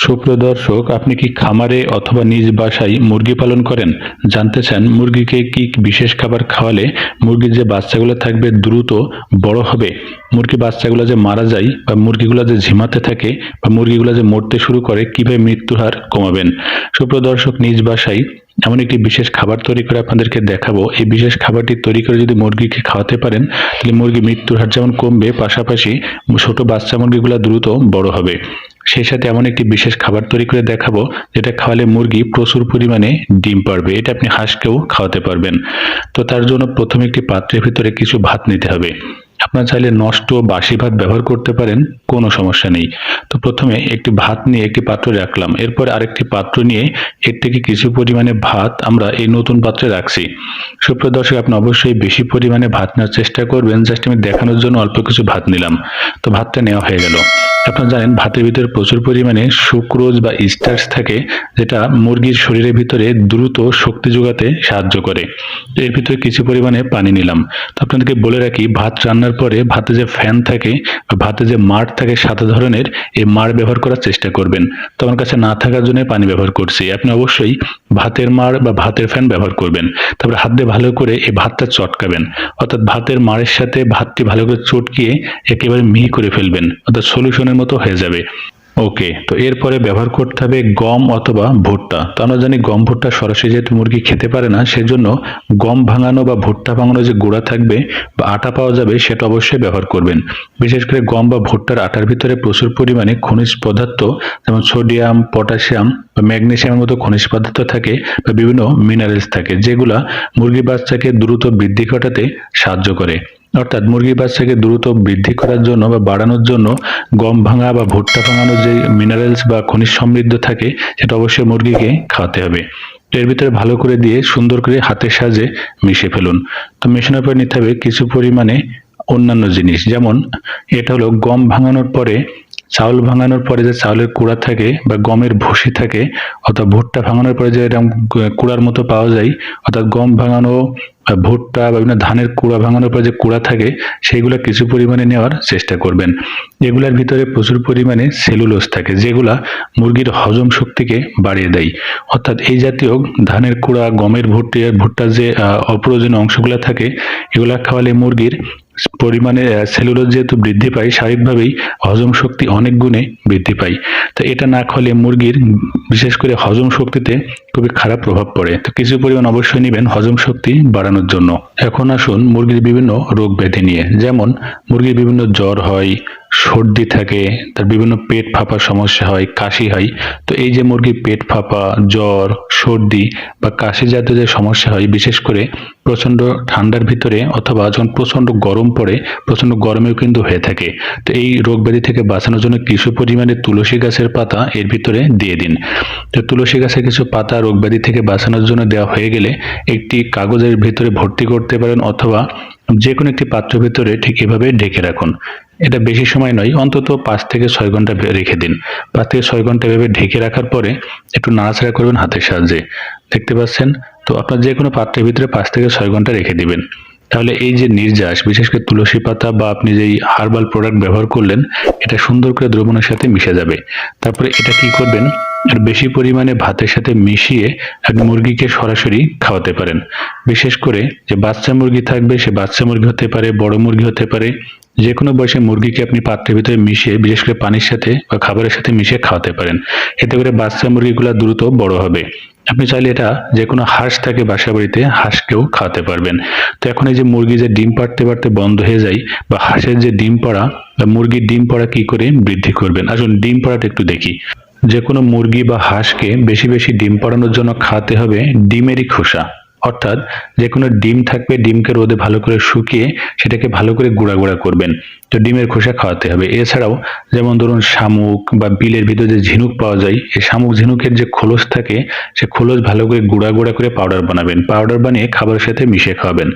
সুপ্রিয় দর্শক, আপনি কি খামারে অথবা নিজ বাসায় মুরগি পালন করেন? জানতে চান মুরগিকে কি বিশেষ খাবার খাওয়ালে মুরগির যে বাচ্চাগুলো থাকবে দ্রুত বড় হবে, মুরগি বাচ্চাগুলো যে মারা যায় বা মুরগিগুলো যে ঝিমাতে থাকে বা মুরগিগুলো যে মরতে শুরু করে কিভাবে মৃত্যুর হার কমাবেন। সুপ্রিয় দর্শক, নিজ বাসায় এমন একটি বিশেষ খাবার তৈরি করে আপনাদেরকে দেখাবো। এই বিশেষ খাবারটি তৈরি করে যদি মুরগিকে খাওয়াতে পারেন তাহলে মুরগি মৃত্যুর হার যেমন কমবে, পাশাপাশি ছোট বাচ্চা মুরগিগুলো দ্রুত বড় হবে। সেই সাথে এমন একটি বিশেষ খাবার তৈরি করে দেখাবো যেটা খাওয়ালে মুরগি প্রচুর পরিমাণে ডিম পারবে। এটা আপনি হাঁসকেও খাওয়াতে পারবেন। তো তার জন্য প্রথমে একটি পাত্রের ভিতরে কিছু ভাত নিতে হবে। আপনারা চাইলে নষ্ট বাসি ভাত ব্যবহার করতে পারেন, কোনো সমস্যা নেই। তো প্রথমে একটি ভাত নিয়ে একটি পাত্রে রাখলাম, এরপর আরেকটি পাত্র নিয়ে এর থেকে কিছু পরিমাণে ভাত আমরা এই নতুন পাত্রে রাখছি। সুপ্রিয় দর্শক, আপনি অবশ্যই বেশি পরিমাণে ভাত নেওয়ার চেষ্টা করবেন। জাস্ট আমি দেখানোর জন্য অল্প কিছু ভাত নিলাম। তো ভাতটা নেওয়া হয়ে গেল। আপনারা জানেন ভাতের ভিতরে প্রচুর পরিমাণে সুক্রোজ বা স্টার্চ থাকে, যেটা মুরগির শরীরের ভিতরে দ্রুত শক্তি যোগাতে সাহায্য করে। এর ভিতরে কিছু পরিমাণে পানি নিলাম। তো আপনাদেরকে বলে রাখি, ভাত রান্নার পরে ভাতে যে ফ্যান থাকে বা ভাতে যে মাড় থাকে সাদা ধরনের, এই মাড় ব্যবহার করার চেষ্টা করবেন। তো আমার কাছে না থাকার জন্য পানি ব্যবহার করছি। আপনি অবশ্যই ভাতের মাড় বা ভাতের ফ্যান ব্যবহার করবেন। তারপরে হাত দিয়ে ভালো করে এই ভাতটা চটকাবেন, অর্থাৎ ভাতের মাড়ের সাথে ভাতটি ভালো করে চটকিয়ে একেবারে মিহি করে ফেলবেন, অর্থাৎ সলিউশনের মতো হয়ে যাবে। ওকে, তো এরপরে ব্যবহার করতে হবে গম অথবা ভুট্টা। তো আমরা জানি গম ভুট্টা সরাসরি যেহেতু মুরগি খেতে পারে না, সেজন্য গম ভাঙানো বা ভুট্টা ভাঙানো যে গুঁড়া থাকবে বা আটা পাওয়া যাবে সেটা অবশ্যই ব্যবহার করবেন। বিশেষ করে গম বা ভুট্টার আটার ভিতরে প্রচুর পরিমাণে খনিজ পদার্থ, যেমন সোডিয়াম, পটাশিয়াম বা ম্যাগনেসিয়ামের মতো খনিজ পদার্থ থাকে বা বিভিন্ন মিনারেলস থাকে, যেগুলা মুরগি বাচ্চাকে দ্রুত বৃদ্ধি ঘটাতে সাহায্য করে। অর্থাৎ মুরগির বাচ্চাকে দ্রুত বৃদ্ধি করার জন্য বা বাড়ানোর জন্য গম ভাঙা বা ভুট্টা ভাঙানোর যে মিনারেলস বা খনিজ সমৃদ্ধ থাকে সেটা অবশ্যই মুরগিকে খাওয়াতে হবে। এর ভিতরে ভালো করে দিয়ে সুন্দর করে হাতের সাহায্যে মিশিয়ে ফেলুন। তো মেশানোর পর নিতে হবে কিছু পরিমাণে অন্যান্য জিনিস, যেমন এটা হলো গম ভাঙানোর পরে, চাউল ভাঙানোর পরে যে চাউলের কুড়া থাকে বা গমের ভুসি থাকে, অর্থাৎ ভুট্টা ভাঙানোর পরে যে এরকম কুড়ার মতো পাওয়া যায়, অর্থাৎ গম ভাঙানো বা ভুট্টা বা বিভিন্ন ধানের কুড়া ভাঙানোর পরে যে কুড়া থাকে সেইগুলো কিছু পরিমাণে নেওয়ার চেষ্টা করবেন। এগুলোর ভিতরে প্রচুর পরিমাণে সেলুলোজ থাকে, যেগুলা মুরগির হজম শক্তিকে বাড়িয়ে দেয়। অর্থাৎ এই জাতীয় ধানের কুড়া, গমের ভুট্টার যে অপ্রয়োজনীয় অংশগুলো থাকে, এগুলা খাওয়ালে মুরগির পরিমাণে সেলুলোজ যেহেতু বৃদ্ধি পায়, স্বাভাবিকভাবেই হজম শক্তি অনেক গুণে বৃদ্ধি পায়। তো এটা না খাওয়ালে মুরগির বিশেষ করে হজম শক্তিতে খুবই খারাপ প্রভাব পড়ে। তো কিছু পরিমাণ অবশ্যই নেবেন হজম শক্তি বাড়ানোর জন্য। এখন আসুন মুরগির বিভিন্ন রোগ ব্যাধি নিয়ে। যেমন মুরগির বিভিন্ন জ্বর হয়, সর্দি থাকে, তার বিভিন্ন পেট ফাঁপার সমস্যা হয়, কাশি হয়। তো এই যে মুরগির পেট ফাঁপা, জ্বর, সর্দি বা কাশি জাতীয় যে সমস্যা হয়, বিশেষ করে প্রচন্ড ঠান্ডার ভিতরে অথবা যখন প্রচন্ড গরম পড়ে, প্রচন্ড গরমেও কিন্তু হয়ে থাকে। তো এই রোগ ব্যাধি থেকে বাঁচানোর জন্য কিছু পরিমাণে তুলসী গাছের পাতা এর ভিতরে দিয়ে দিন। তো তুলসী গাছের কিছু পাতা রোগ ব্যাধি থেকে বাঁচানোর জন্য দেওয়া হয়ে গেলে একটি কাগজের ভিতরে ভর্তি করতে পারেন, অথবা যে কোনো একটি পাত্রের ভিতরে ঠিক এভাবে ঢেকে রাখুন। এটা বেশি সময় নয়, অন্তত 5 থেকে 6 ঘন্টা রেখে দিন। 5 থেকে 6 ঘন্টা এভাবে ঢেকে রাখার পরে একটু নাড়াচাড়া করবেন হাতের সাহায্যে। দেখতে পাচ্ছেন? তো আপনার যে কোনো পাত্রের ভিতরে 5 থেকে 6 ঘন্টা রেখে দিবেন। তাহলে এই যে নির্যাস, বিশেষ করে তুলসী পাতা বা আপনি যেই হার্বাল প্রোডাক্ট ব্যবহার করলেন, এটা সুন্দর করে দ্রবণের সাথে মিশে যাবে। তারপরে এটা কি করবেন, আর বেশি পরিমাণে ভাতের সাথে মিশিয়ে আপনি মুরগিকে সরাসরি খাওয়াতে পারেন। বিশেষ করে যে বাচ্চা মুরগি থাকবে, সে বাচ্চা মুরগি হতে পারে, বড় মুরগি হতে পারে, যে কোনো বয়সে মুরগিকে আপনি পাত্রের ভিতরে মিশিয়ে, বিশেষ করে পানির সাথে বা খাবারের সাথে মিশিয়ে খাওয়াতে পারেন। এতে করে বাচ্চা মুরগিগুলো দ্রুত বড় হবে। আপনি চাইলে এটা যে কোনো হাঁস থাকে বাসা বাড়িতে, হাঁসকেও খাওয়াতে পারবেন। তো এখন এই যে মুরগি যে ডিম পাড়তে পারতে বন্ধ হয়ে যায়, বা হাঁসের যে ডিম পাড়া বা মুরগির ডিম পাড়া কি করে বৃদ্ধি করবেন, আসুন ডিম পাড়াটা একটু দেখি। যে কোনো মুরগি বা হাঁসকে বেশি বেশি ডিম পাড়ানোর জন্য খাওয়াতে হবে ডিমেরই খোসা। অর্থাৎ যে কোনো ডিম থাকবে, ডিমকে রোদে ভালো করে শুকিয়ে সেটাকে ভালো করে গুঁড়া গুঁড়া করবেন। তো ডিমের খোসা খাওয়াতে হবে। এছাড়াও যেমন ধরুন শামুক বা বিলের ভিতরে যে ঝিনুক পাওয়া যায়, এই শামুক ঝিনুকের যে খোলস থাকে, সে খোলস ভালো করে গুঁড়া গুঁড়া করে পাউডার বানাবেন। পাউডার বানিয়ে খাবারের সাথে মিশিয়ে খাওয়াবেন।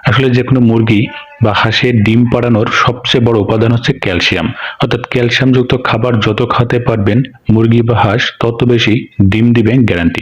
আসলে যে কোনো মুরগি বা হাঁসের ডিম পাড়ানোর সবচেয়ে বড় উপাদান হচ্ছে ক্যালসিয়াম। অর্থাৎ ক্যালসিয়ামযুক্ত খাবার যত খাওয়াতে পারবেন মুরগি বা হাঁস, তত বেশি ডিম দিবেন, গ্যারান্টি।